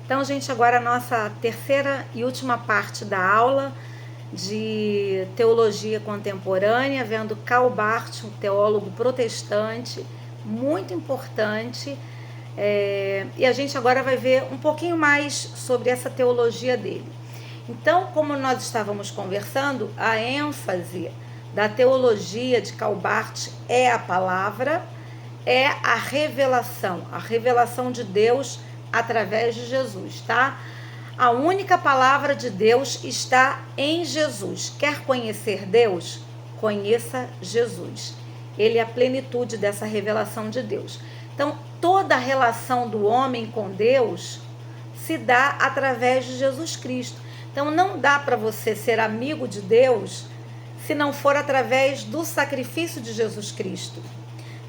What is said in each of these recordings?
Então, gente, agora a nossa terceira e última parte da aula de teologia contemporânea, vendo Karl Barth, um teólogo protestante, muito importante. E a gente agora vai ver um pouquinho mais sobre essa teologia dele. Então, como nós estávamos conversando, a ênfase da teologia de Karl Barth é a palavra, é a revelação de Deus através de Jesus, tá? A única palavra de Deus está em Jesus. Quer conhecer Deus? Conheça Jesus. Ele é a plenitude dessa revelação de Deus. Então, toda a relação do homem com Deus se dá através de Jesus Cristo. Então, não dá para você ser amigo de Deus se não for através do sacrifício de Jesus Cristo.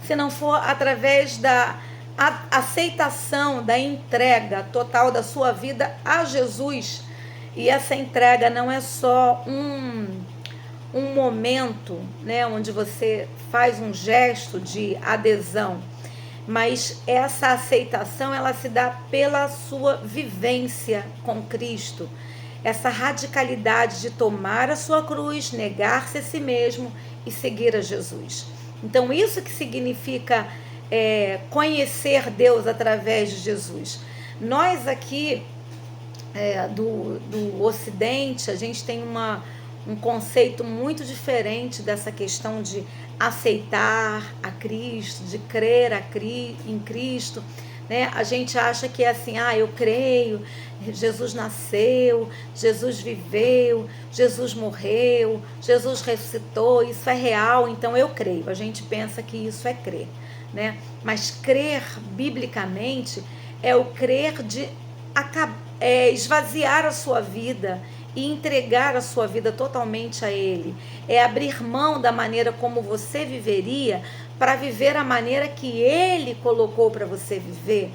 Se não for através da aceitação, da entrega total da sua vida a Jesus. E essa entrega não é só um momento, né, onde você faz um gesto de adesão, mas essa aceitação ela se dá pela sua vivência com Cristo. Essa radicalidade de tomar a sua cruz, negar-se a si mesmo e seguir a Jesus. Então, isso que significa conhecer Deus através de Jesus. Nós aqui do Ocidente, a gente tem um conceito muito diferente dessa questão de aceitar a Cristo, de crer em Cristo, né? A gente acha que é assim, eu creio, Jesus nasceu, Jesus viveu, Jesus morreu, Jesus ressuscitou, isso é real, então eu creio. A gente pensa que isso é crer, né? Mas crer biblicamente é o crer de esvaziar a sua vida e entregar a sua vida totalmente a Ele. É abrir mão da maneira como você viveria para viver a maneira que Ele colocou para você viver.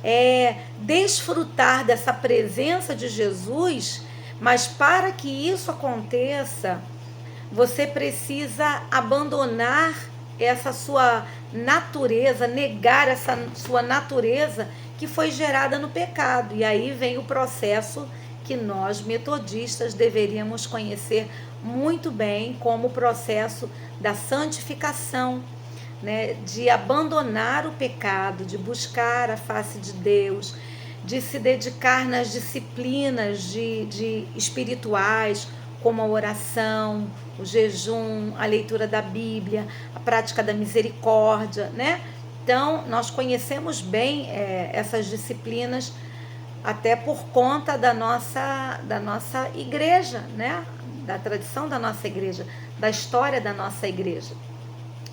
É desfrutar dessa presença de Jesus, mas para que isso aconteça, você precisa abandonar essa sua natureza, negar essa sua natureza que foi gerada no pecado. E aí vem o processo que nós, metodistas, deveríamos conhecer muito bem, como o processo da santificação, né? De abandonar o pecado, de buscar a face de Deus, de se dedicar nas disciplinas de espirituais, como a oração, o jejum, a leitura da Bíblia, a prática da misericórdia, né? Então, nós conhecemos bem essas disciplinas, até por conta da nossa igreja, né? Da tradição da nossa igreja, da história da nossa igreja.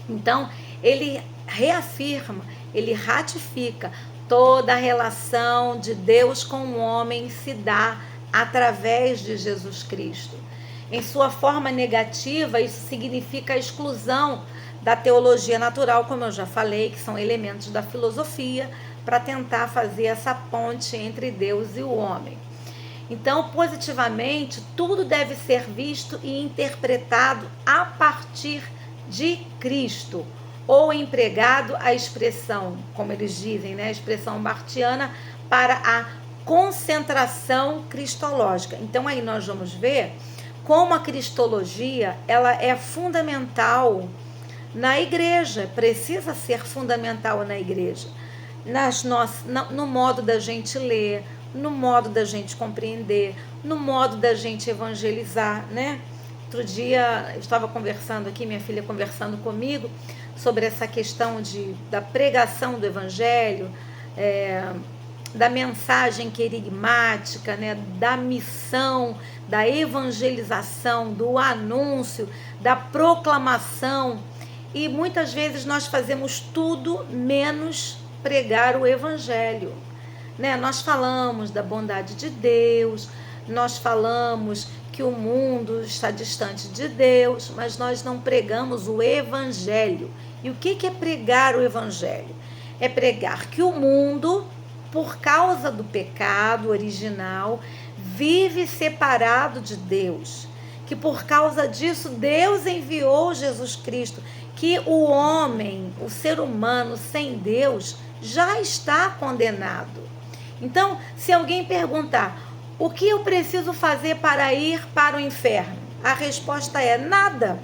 Então, ele reafirma, ele ratifica toda a relação de Deus com o homem se dá através de Jesus Cristo. Em sua forma negativa, isso significa a exclusão da teologia natural, como eu já falei, que são elementos da filosofia, para tentar fazer essa ponte entre Deus e o homem. Então, positivamente, tudo deve ser visto e interpretado a partir de Cristo, ou empregado a expressão, como eles dizem, né, a expressão barthiana, para a concentração cristológica. Então, aí nós vamos ver como a cristologia ela é fundamental na igreja, precisa ser fundamental na igreja, no modo da gente ler, no modo da gente compreender, no modo da gente evangelizar, né? Outro dia eu estava conversando aqui, minha filha conversando comigo sobre essa questão da pregação do evangelho, da mensagem querigmática, né? Da missão, da evangelização, do anúncio, da proclamação. E muitas vezes nós fazemos tudo menos pregar o evangelho, né? Nós falamos da bondade de Deus, nós falamos que o mundo está distante de Deus, mas nós não pregamos o evangelho. E o que é pregar o evangelho? É pregar que o mundo, por causa do pecado original, vive separado de Deus, que por causa disso Deus enviou Jesus Cristo, que o homem, o ser humano sem Deus, já está condenado. Então, se alguém perguntar, o que eu preciso fazer para ir para o inferno? A resposta é nada.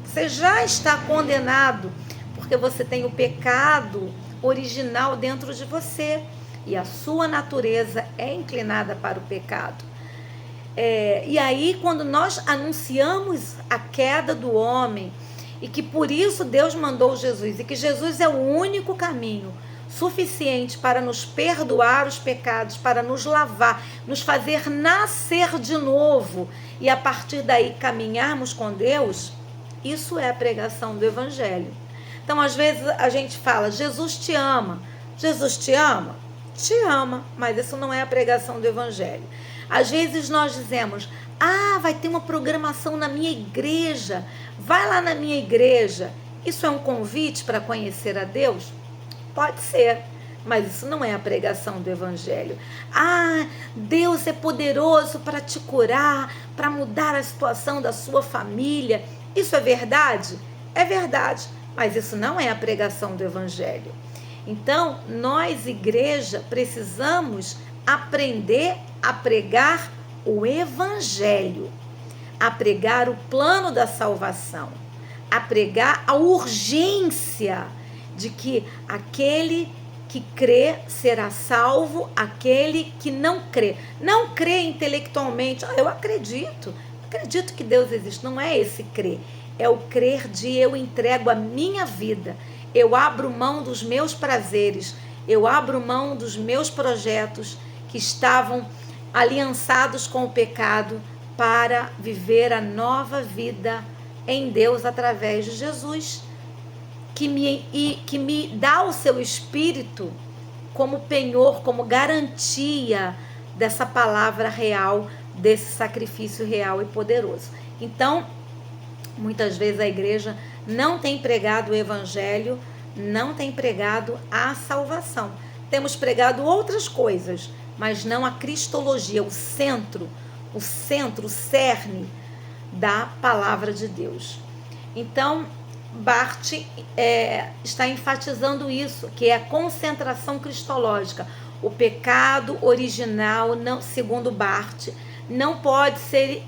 Você já está condenado, porque você tem o pecado original dentro de você e a sua natureza é inclinada para o pecado. E aí, quando nós anunciamos a queda do homem e que por isso Deus mandou Jesus e que Jesus é o único caminho suficiente para nos perdoar os pecados, para nos lavar, nos fazer nascer de novo e a partir daí caminharmos com Deus, isso é a pregação do Evangelho. Então, às vezes a gente fala, Jesus te ama. Jesus te ama? Te ama, mas isso não é a pregação do Evangelho. Às vezes nós dizemos, vai ter uma programação na minha igreja, vai lá na minha igreja. Isso é um convite para conhecer a Deus? Pode ser, mas isso não é a pregação do Evangelho. Deus é poderoso para te curar, para mudar a situação da sua família. Isso é verdade? É verdade, mas isso não é a pregação do Evangelho. Então, nós, igreja, precisamos aprender a pregar o Evangelho, a pregar o plano da salvação, a pregar a urgência de que aquele que crê será salvo, aquele que não crê intelectualmente, eu acredito que Deus existe, não é esse crer, é o crer de eu entrego a minha vida, eu abro mão dos meus prazeres, eu abro mão dos meus projetos que estavam aliançados com o pecado para viver a nova vida em Deus através de Jesus, que me dá o seu Espírito como penhor, como garantia dessa palavra real, desse sacrifício real e poderoso. Então, muitas vezes a igreja não tem pregado o Evangelho, não tem pregado a salvação. Temos pregado outras coisas, mas não a cristologia, o centro, o cerne da palavra de Deus. Então, Barth está enfatizando isso, que é a concentração cristológica. O pecado original, segundo Barth, não pode ser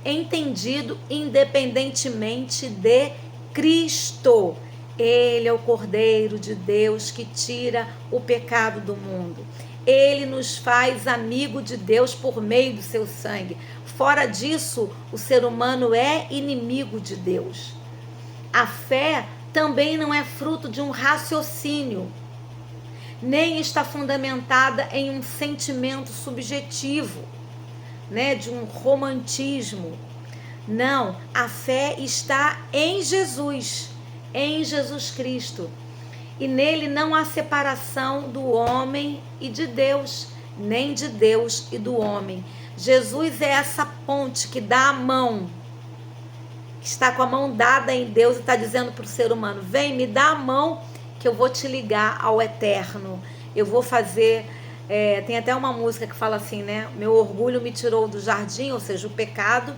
entendido independentemente de Cristo. Ele é o Cordeiro de Deus que tira o pecado do mundo. Ele nos faz amigo de Deus por meio do seu sangue. Fora disso, o ser humano é inimigo de Deus. A fé também não é fruto de um raciocínio, nem está fundamentada em um sentimento subjetivo, de um romantismo. Não, a fé está em Jesus Cristo. E nele não há separação do homem e de Deus, nem de Deus e do homem. Jesus é essa ponte que dá a mão, que está com a mão dada em Deus e está dizendo para o ser humano, vem, me dá a mão que eu vou te ligar ao eterno. Eu vou fazer, tem até uma música que fala assim, meu orgulho me tirou do jardim, ou seja, o pecado,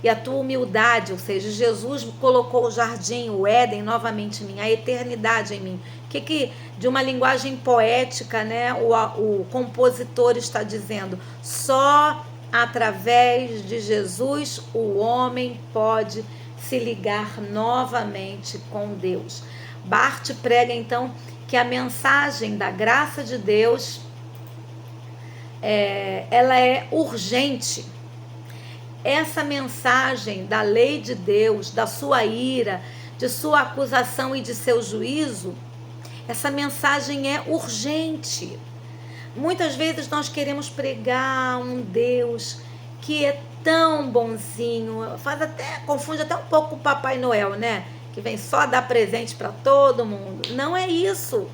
e a tua humildade, ou seja, Jesus colocou o jardim, o Éden novamente em mim, a eternidade em mim. Que de uma linguagem poética, o compositor está dizendo, só através de Jesus o homem pode se ligar novamente com Deus. Barth prega então que a mensagem da graça de Deus ela é urgente. Essa mensagem da lei de Deus, da sua ira, de sua acusação e de seu juízo, essa mensagem é urgente. Muitas vezes nós queremos pregar um Deus que é tão bonzinho, confunde até um pouco o Papai Noel, que vem só dar presente para todo mundo. Não é isso.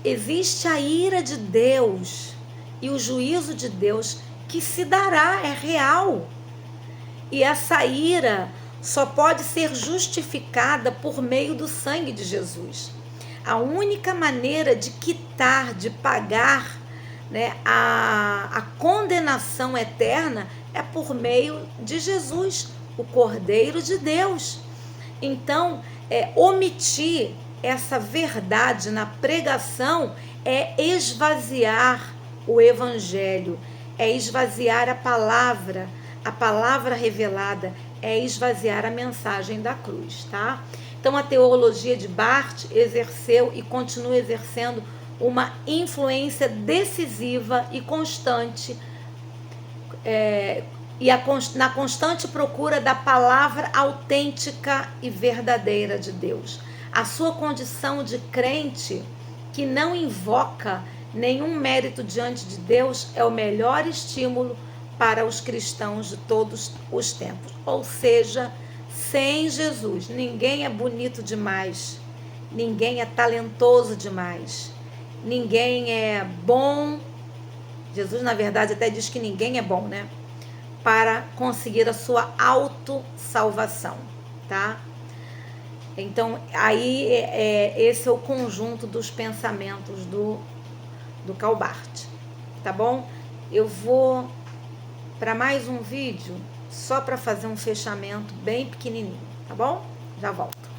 Existe a ira de Deus e o juízo de Deus que se dará, é real. E essa ira só pode ser justificada por meio do sangue de Jesus. A única maneira de quitar, de pagar a condenação eterna é por meio de Jesus, o Cordeiro de Deus. Então, omitir essa verdade na pregação é esvaziar o evangelho, é esvaziar a palavra revelada, é esvaziar a mensagem da cruz, tá? Então a teologia de Barth exerceu e continua exercendo uma influência decisiva e constante, na constante procura da palavra autêntica e verdadeira de Deus. A sua condição de crente que não invoca nenhum mérito diante de Deus é o melhor estímulo para os cristãos de todos os tempos. Ou seja, sem Jesus, ninguém é bonito demais, ninguém é talentoso demais, ninguém é bom. Jesus, na verdade, até diz que ninguém é bom, né? Para conseguir a sua autossalvação, tá? Então, aí esse é o conjunto dos pensamentos do Karl Barth, tá bom? Eu vou para mais um vídeo, só para fazer um fechamento bem pequenininho, tá bom? Já volto.